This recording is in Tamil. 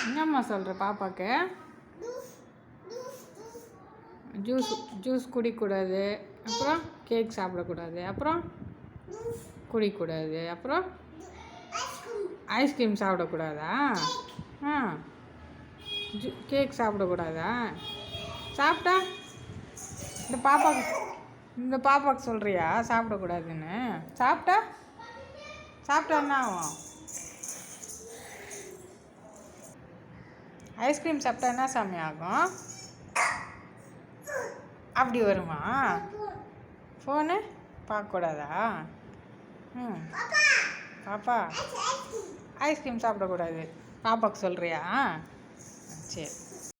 என்னம்மா சொல்கிற பாப்பாக்கு? ஜூஸ் ஜூஸ் குடிக்கக்கூடாது, அப்புறம் கேக் சாப்பிடக்கூடாது, அப்புறம் குடிக்கக்கூடாது, அப்புறம் ஐஸ்கிரீம் சாப்பிடக்கூடாதா? ஆ, கேக் சாப்பிடக்கூடாதா? சாப்பிட்டா இந்த பாப்பாவுக்கு சொல்கிறியா சாப்பிடக்கூடாதுன்னு? சாப்பிட்டா என்ன ஆகும்? ஐஸ்கிரீம் சாப்பிட்டா என்ன சாமி ஆகும்? அப்படி வருமா? ஃபோனு பார்க்கக்கூடாதா? ம், பாப்பா ஐஸ்கிரீம் சாப்பிடக்கூடாது பாப்பாவுக்கு சொல்கிறியா? சரி.